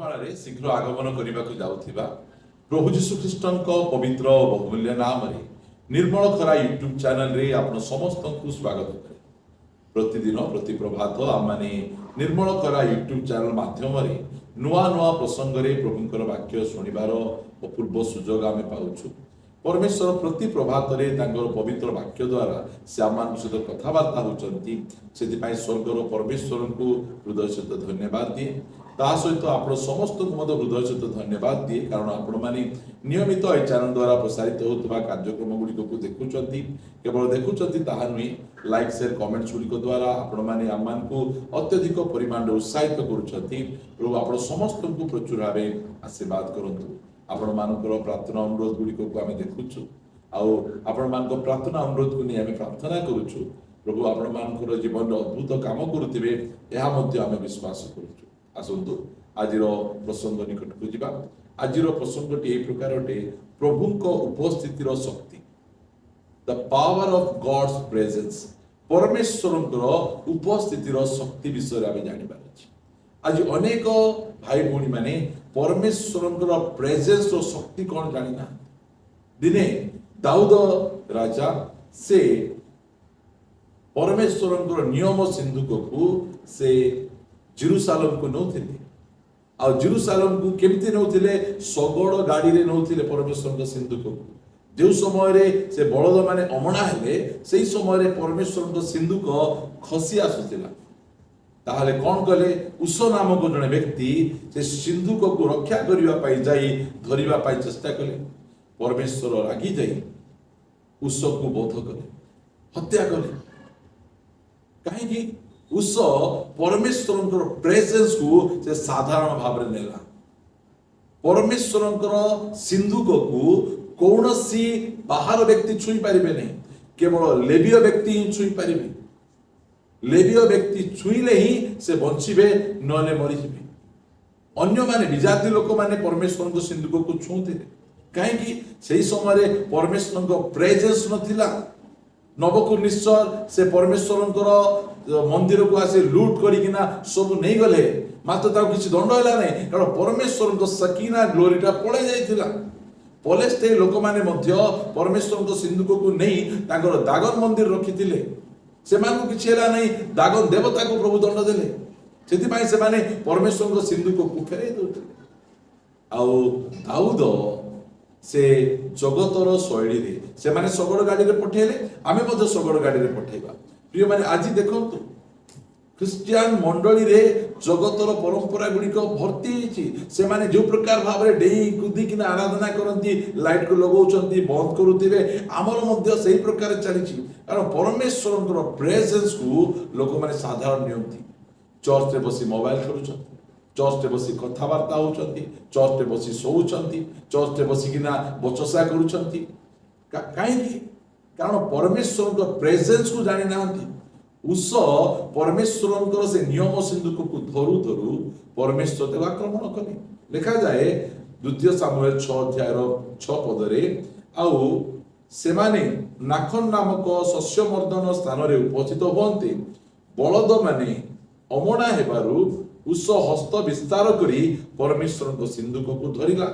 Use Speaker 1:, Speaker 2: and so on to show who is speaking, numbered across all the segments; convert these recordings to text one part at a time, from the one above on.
Speaker 1: वर्ତ୍ତमान शीघ्र आगमन करने जाऊथिबा प्रभु जीशु ख्रीष्टनक पवित्र बहुमूल्य नाम रे निर्मल खरा यूट्यूब चैनल रे आपण समस्त को स्वागत करे। प्रतिदिन प्रति प्रभात आम माने निर्मल खरा यूट्यूब चैनल माध्यम रे नुआ नुआ प्रसंग रे प्रभुंकर वाक्य शुणिबार अपूर्व सुजोग आमे पाउछु। परमेश्वर प्रति प्रभात रे तांगर पवित्र वाक्य द्वारा से आम सहित कथबार्ता होचंती। सेति स्वर्गर परमेश्वर को हृदय सहित धन्यवाद दिए। ता सहित आप समस्त को हृदय सहित धन्यवाद दिए, कारण आपण माने नियमित ए चैनल द्वारा प्रसारित होता कार्यक्रम गुड़िक को देखुचंती। केवल देखुचंती ताहा नुहे, लाइक शेयर कमेंट्स गुड़िक द्वारा आपण माने आम को अत्यधिक परिमाण उत्साहित करुचंती। प्रभु आप समस्त को प्रचुर भाव आशीर्वाद करंतु। आपण मानकर प्रार्थना अनुरोध गुड़िक को आम देखुचु आपण मान प्रार्थना अनुरोध को नहीं आम प्रार्थना करुचु। प्रभु आपण मानकर जीवन अद्भुत काम करुथिबे एहा मध्ये आम विश्वास करुचु। आसंतु आजिर प्रसंग निकट को जिबा। आजिर प्रसंगटी एई प्रकार अटे, प्रभुंक उपस्थितिर शक्ति, the power of God's presence. परमेश्वरंकर उपस्थितिर शक्ति विषय आम जानिबार अछि। आज अनेक भाई भौणी माने परमेश्वरंकर प्रेजेंस रो शक्ति कौन जानी ना। दिने दाऊद राजा से परमेश्वरंकर नियम सिंधुक को से जेरूसालेम को नौथिले। आ जेरूसालेम को केमती नौथिले? शगड़ गाड़ी रे नौथिले परमेश्वर सिंधुक को। जो समय रे से बलद माने अमणा हेले सेही समय रे परमेश्वर सिंधुक खसी आसुथिला। ताहले कौन कले? उस नामक जने व्यक्ति से सिंधुक को रक्षा करिवा पाई जाई धरिवा पाई चेष्टा कले। परमेश्वर रागी जाई उस को बोध कले, हत्या कले। कहीं उस परमेश्वर प्रेजेंस को से साधारण भाव में नेला। परमेश्वर सिंधुक को कौन सी बाहर व्यक्ति छुई पारिबे नहीं, केवल लेवीय व्यक्ति ही छुई पारिबे। लेवीय व्यक्ति छुईले ही से बंचिबे, नले मरिजिबे। अन्य माने विजाति लोक माने परमेश्वर को सिंधुक को छुंथिले। कहीं सही समय परमेश्वर प्रेजेंस नथिला। नबुकदनेस्सर से परमेश्वर मंदिर को आसे लूट करिकिना सब नहीं गले, मात्र ताको किछि दंड हैला नहीं, कारण परमेश्वर सकीना ग्लोरीटा पळे जाइथिला। पलेस्ते लोक माने मध्य परमेश्वर सिंधुक को नहीं तांकर दागन मंदिर रखिथिले। सेमानकु किछि हैला नहीं, दागन देवता को प्रभु दंड देले। सेति पई से माने परमेश्वर सिंधुक को फेरै दउथिले। आउ दाऊद से जगतर शैली रे से माने शगड़ गाड़ी रे पठेले, आमे मध्य शगड़ गाड़ी रे पठेबा। प्रिय माने आज देखंतु क्रिश्चियन मंडली रे जगतर परंपरा गुड़िक भर्ती होइछि। से माने जो प्रकार भाव रे डेई कुदी किना आराधना करंती, लाइट को लगौचंती, बंद करूथिबे, आमर मध्य सही प्रकार चलीछि। कारण परमेश्वरंकर प्रेजेंस को लोक माने साधारण नियंती। चर्च रे बसी मोबाइल करूछंती, चर्च रे बसी कथावार्ता होचंती, चर्च रे बसी सोउचंती, चर्च रे बसी किना बचसा करूचंती। काहेकि? कारण परमेश्वर प्रेजेंस को जानि नाहंती। उस परमेश्वर से नियम सिंधुक को धरु धरु परमेश्वर देव आक्रमण कले। लिखा जाए 2 सामुएल 6 अध्याय 6 पदरे, आउ सेमाने नाखन नामक शस्यमर्दन स्थान रे उपस्थित होते। बलद माने अमणा हेबारु उस हस्त विस्तार करी परमेश्वर सिंधुक को धरिला।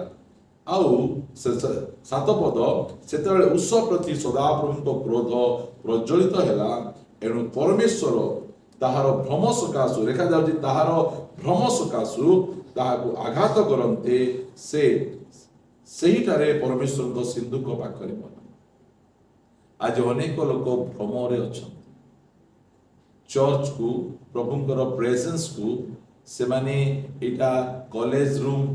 Speaker 1: आउ 7 पद, सेतेबेले उस प्रति सदाप्रभु क्रोध प्रज्वलित हैला। एणु परमेश्वर ताहार भ्रम सकाशु, रेखा जाउछि ताहार भ्रम सकाशु ताहाको आघात करन्ते से सेहिटारे परमेश्वर सिंधुक पाखरे मन। आज अनेक लोक भ्रम रे अछंती। चर्च को प्रभुंकर प्रेजेंस को से माने एटा कॉलेज रूम,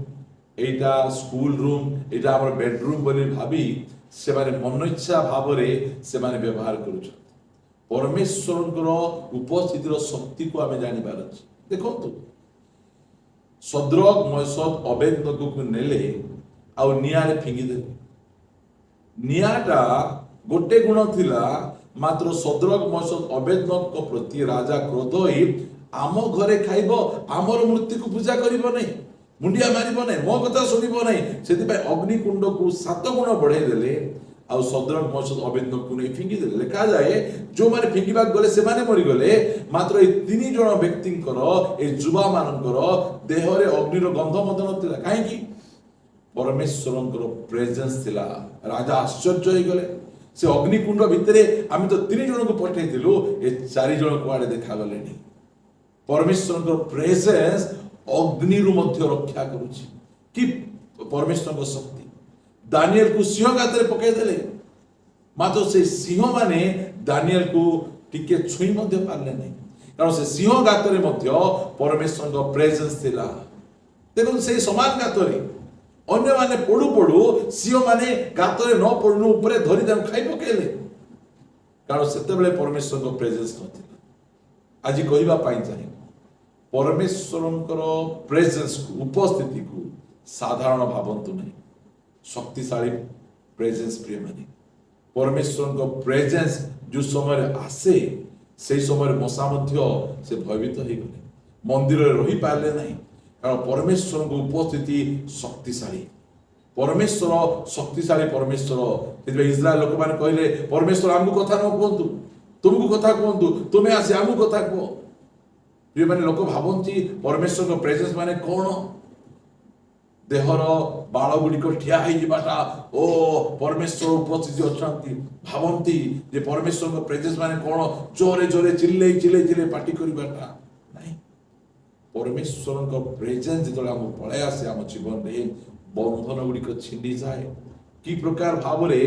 Speaker 1: एटा स्कूल रूम, एटा हमर बेडरूम बोली भाबी से माने मन इच्छा भाव रे से माने व्यवहार करूछ। परमेश्वरंकर उपस्थितिर शक्ति को आमे जानि बार अछि। देखंतु सद्रक मयसद अबेदनगो को नेले आउ नियारे फिंगी देले। नियाटा गोटे गुण थिला, मात्र सद्रक मयसद अबेदनगो प्रति राजा क्रोध होई आम घरे खाइबो, आमर मूर्ति को पूजा करिबो नहीं, मुंडिया मारिबो नहीं, मो कथा सुनिबो नहीं। सेति पय अग्निकुंड को 7 गुण बढ़ाई देले। ଆଉ ସଦରକ ମହୋତ୍ସବ ଅବେଦନକୁ ନେଇ ଫିଙ୍ଗିଦେଲେ। ଲେଖାଯାଏ ଯୋଉମାନେ ଫିଙ୍ଗିବାକୁ ଗଲେ ସେମାନେ ମରିଗଲେ, ମାତ୍ର ଏଇ 3 ଜଣ ବ୍ୟକ୍ତିଙ୍କର, ଏଇ ଯୁବାମାନଙ୍କର ଦେହରେ ଅଗ୍ନିର ଗନ୍ଧ ମଧ୍ୟ ନଥିଲା। କାହିଁକି? ପରମେଶ୍ୱରଙ୍କର ପ୍ରେଜେନ୍ସ ଥିଲା। ରାଜା ଆଶ୍ଚର୍ଯ୍ୟ ହେଇଗଲେ। ସେ ଅଗ୍ନିକୁଣ୍ଡ ଭିତରେ ଆମେ ତ 3 ଜଣଙ୍କୁ ପଠେଇଥିଲୁ, ଏ 4 ଜଣ କୁଆଡେ ଦେଖାଗଲେନି। ପରମେଶ୍ୱରଙ୍କର ପ୍ରେଜେନ୍ସ ଅଗ୍ନିରୁ ମଧ୍ୟ ରକ୍ଷା କରୁଛି। କି ପରମେଶ୍ୱରଙ୍କ ଶକ୍ତି! ଦାନିଏଲକୁ ସିଂହ ଗାତରେ ପକାଇଦେଲେ, ମାତ୍ର ସେ ସିଂହ ମାନେ ଦାନିଏଲକୁ ଟିକେ ଛୁଇଁ ମଧ୍ୟ ପାରିଲେ ନାହିଁ, କାରଣ ସେ ସିଂହ ଗାତରେ ମଧ୍ୟ ପରମେଶ୍ୱରଙ୍କ ପ୍ରେଜେନ୍ସ ଥିଲା। ଦେଖନ୍ତୁ ସେଇ ସମାନ ଗାତରେ ଅନ୍ୟମାନେ ପଡୁ ପଡୁ ସିଂହ ମାନେ ଗାତରେ ନ ପଡୁନୁ ଉପରେ ଧରି ତାଙ୍କୁ ଖାଇ ପକେଇଲେ, କାରଣ ସେତେବେଳେ ପରମେଶ୍ୱରଙ୍କ ପ୍ରେଜେନ୍ସ ନଥିଲା। ଆଜି କହିବା ପାଇଁ ଚାହେଁ, ପରମେଶ୍ୱରଙ୍କର ପ୍ରେଜେନ୍ସକୁ, ଉପସ୍ଥିତିକୁ ସାଧାରଣ ଭାବନ୍ତୁ ନାହିଁ। ଶକ୍ତିଶାଳୀ ପ୍ରେଜେନ୍ସ ପ୍ରିୟମାନେ। ପରମେଶ୍ୱରଙ୍କ ପ୍ରେଜେନ୍ସ ଯୋଉ ସମୟରେ ଆସେ, ସେଇ ସମୟରେ ମଶା ମଧ୍ୟ ସେ ଭୟଭୀତ ହେଇଗଲେ, ମନ୍ଦିରରେ ରହିପାରିଲେ ନାହିଁ, କାରଣ ପରମେଶ୍ୱରଙ୍କ ଉପସ୍ଥିତି ଶକ୍ତିଶାଳୀ। ପରମେଶ୍ୱର ଶକ୍ତିଶାଳୀ ପରମେଶ୍ୱର। ସେଥିପାଇଁ ଇସ୍ରାଏଲ ଲୋକମାନେ କହିଲେ, ପରମେଶ୍ୱର ଆମକୁ କଥା ନ କୁହନ୍ତୁ, ତୁମକୁ କଥା କୁହନ୍ତୁ, ତୁମେ ଆସି ଆମକୁ କଥା କୁହ। ପ୍ରିୟମାନେ, ଲୋକ ଭାବନ୍ତି ପରମେଶ୍ୱରଙ୍କ ପ୍ରେଜେନ୍ସ ମାନେ କଣ? ଦେହର ବାଳ ଗୁଡ଼ିକ ଠିଆ ହେଇଯିବାଟା, ଓ ପରମେଶ୍ୱର ଉପସ୍ଥିତି ଅଛନ୍ତି। ଭାବନ୍ତି ଯେ ପରମେଶ୍ୱରଙ୍କ ପ୍ରେଜେନ୍ସ ମାନେ କଣ? ଜୋରେ ଜୋରେ ଚିଲେଇ ପାଟି କରିବାଟା ନାହିଁ। ପରମେଶ୍ୱରଙ୍କ ପ୍ରେଜେନ୍ସ ଯେତେବେଳେ ଆମକୁ ପଳାଇ ଆସେ ଆମ ଜୀବନରେ, ବନ୍ଧନ ଗୁଡ଼ିକ ଛିଣ୍ଡିଯାଏ। କି ପ୍ରକାର ଭାବରେ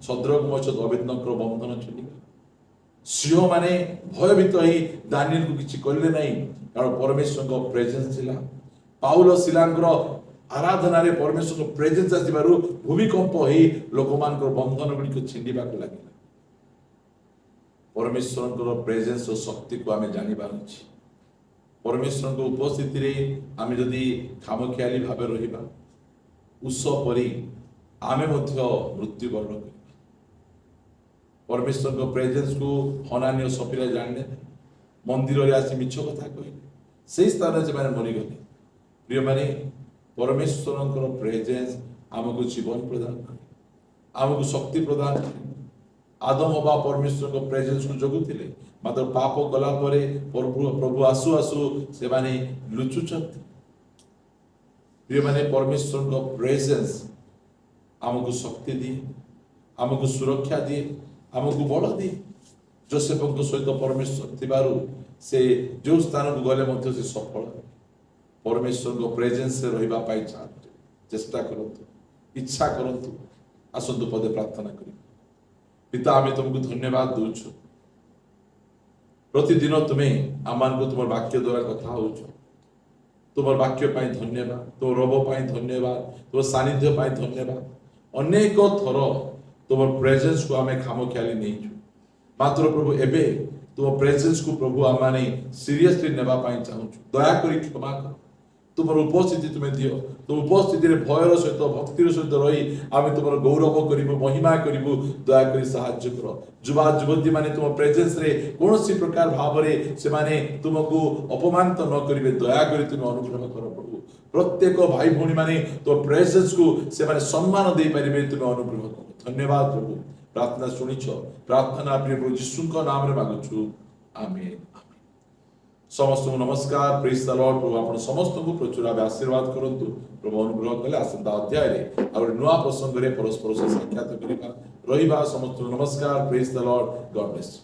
Speaker 1: ସଦରକ ମେଶକ ଅବେଦନଗୋର ବନ୍ଧନ ଛିଣ୍ଡିଗଲା। ସିଂହ ମାନେ ଭୟଭୀତ ହେଇ ଦାନିଏଲକୁ କିଛି କଲେ ନାହିଁ, କାରଣ ପରମେଶ୍ୱରଙ୍କ ପ୍ରେଜେନ୍ସ ଥିଲା। ପାଉଲ ସିଲାଙ୍କର ଆରାଧନାରେ ପରମେଶ୍ୱରଙ୍କ ପ୍ରେଜେନ୍ସ ଆସିବାରୁ ଭୂମିକମ୍ପ ହେଇ ଲୋକମାନଙ୍କର ବନ୍ଧନ ଗୁଡ଼ିକ ଛିଣ୍ଡିବାକୁ ଲାଗିଲା। ପରମେଶ୍ୱରଙ୍କର ପ୍ରେଜେନ୍ସ ଓ ଶକ୍ତିକୁ ଆମେ ଜାଣିବାର ଅଛି। ପରମେଶ୍ୱରଙ୍କ ଉପସ୍ଥିତିରେ ଆମେ ଯଦି ଖାମଖିଆଲି ଭାବେ ରହିବା, ଉଷ ପରି ଆମେ ମଧ୍ୟ ମୃତ୍ୟୁବରଣ କରିବା। ପରମେଶ୍ୱରଙ୍କ ପ୍ରେଜେନ୍ସକୁ ହନାନୀ ଓ ସଫିରା ଜାଣିଲେ ନାହିଁ, ମନ୍ଦିରରେ ଆସି ମିଛ କଥା କହିଲେ, ସେଇ ସ୍ଥାନରେ ସେମାନେ ମରିଗଲେ। ପ୍ରିୟମାନେ, ପରମେଶ୍ୱରଙ୍କର ପ୍ରେଜେନ୍ସ ଆମକୁ ଜୀବନ ପ୍ରଦାନ କରେ, ଆମକୁ ଶକ୍ତି ପ୍ରଦାନ କରେ। ଆଦମ ବା ପରମେଶ୍ୱରଙ୍କ ପ୍ରେଜେନ୍ସକୁ ଜଗୁଥିଲେ, ମାତ୍ର ପାପ କଲା ପରେ ପ୍ରଭୁ ଆସୁ ଆସୁ ସେମାନେ ଲୁଚୁଛନ୍ତି। ପ୍ରିୟମାନେ, ପରମେଶ୍ୱରଙ୍କ ପ୍ରେଜେନ୍ସ ଆମକୁ ଶକ୍ତି ଦିଏ, ଆମକୁ ସୁରକ୍ଷା ଦିଏ, ଆମକୁ ବଳ ଦିଏ। ଯୋସେଫଙ୍କ ସହିତ ପରମେଶ୍ୱର ଥିବାରୁ ସେ ଯେଉଁ ସ୍ଥାନକୁ ଗଲେ ମଧ୍ୟ ସେ ସଫଳ। ପରମେଶ୍ୱରଙ୍କ ପ୍ରେଜେନ୍ସରେ ରହିବା ପାଇଁ ଚେଷ୍ଟା କରନ୍ତୁ, ଇଚ୍ଛା କରନ୍ତୁ। ଆସନ୍ତୁ ପଦେ ପ୍ରାର୍ଥନା କରିବୁ। ପିତା, ଆମେ ତୁମକୁ ଧନ୍ୟବାଦ ଦଉଛୁ। ପ୍ରତିଦିନ ତୁମେ ଆମମାନଙ୍କୁ ତୁମର ବାକ୍ୟ ଦ୍ୱାରା କଥା ହଉଛ। ତୁମର ବାକ୍ୟ ପାଇଁ ଧନ୍ୟବାଦ, ତୁମ ରବ ପାଇଁ ଧନ୍ୟବାଦ, ତୁମ ସାନ୍ନିଧ୍ୟ ପାଇଁ ଧନ୍ୟବାଦ। ଅନେକ ଥର ତୁମର ପ୍ରେଜେନ୍ସକୁ ଆମେ ଖାମଖିଆଲି ନେଇଛୁ, ମାତ୍ର ପ୍ରଭୁ ଏବେ ତୁମ ପ୍ରେଜେନ୍ସକୁ ପ୍ରଭୁ ଆମେ ସିରିୟସଲି ନେବା ପାଇଁ ଚାହୁଁଛୁ। ଦୟାକରି କ୍ଷମା କର। ତୁମର ଉପସ୍ଥିତି ତୁମେ ଦିଅ। ତୁମ ଉପସ୍ଥିତିରେ ଭୟର ସହିତ, ଭକ୍ତିର ସହିତ ରହି ଆମେ ତୁମର ଗୌରବ କରିବୁ, ମହିମା କରିବୁ। ଦୟାକରି ସାହାଯ୍ୟ କର। ଯୁବା ଯୁବତୀ ମାନେ ତୁମ ପ୍ରେଜେନ୍ସରେ କୌଣସି ପ୍ରକାର ଭାବରେ ସେମାନେ ତୁମକୁ ଅପମାନିତ ନ କରିବେ, ଦୟାକରି ତୁମେ ଅନୁଗ୍ରହ କର ପ୍ରଭୁ। ପ୍ରତ୍ୟେକ ଭାଇ ଭଉଣୀ ମାନେ ତୁମ ପ୍ରେଜେନ୍ସକୁ ସେମାନେ ସମ୍ମାନ ଦେଇପାରିବେ, ତୁମେ ଅନୁଗ୍ରହ କର। ଧନ୍ୟବାଦ ପ୍ରଭୁ। ପ୍ରାର୍ଥନା ଶୁଣିଛ, ପ୍ରାର୍ଥନା ପ୍ରିୟ ପ୍ରଭୁ ଯୀଶୁଙ୍କ ନାମରେ ମାଗୁଛୁ, ଆମେନ୍। ସମସ୍ତଙ୍କୁ ନମସ୍କାର, ପ୍ରେଜ୍ ଦ ଲର୍ଡ। ପ୍ରଭୁ ଆପଣ ସମସ୍ତଙ୍କୁ ପ୍ରଚୁର ଭାବେ ଆଶୀର୍ବାଦ କରନ୍ତୁ। ପ୍ରଭୁ ଅନୁଗ୍ରହ କଲେ ଆସନ୍ତା ଅଧ୍ୟାୟରେ ଆଉ ଗୋଟେ ନୂଆ ପ୍ରସଙ୍ଗରେ ପରସ୍ପର ସହ ସାକ୍ଷାତ କରିବା ରହିବା। ସମସ୍ତଙ୍କୁ ନମସ୍କାର, ପ୍ରେଜ୍ ଦ ଲର୍ଡ। ଗଡ୍ ବ୍ଲେସ୍।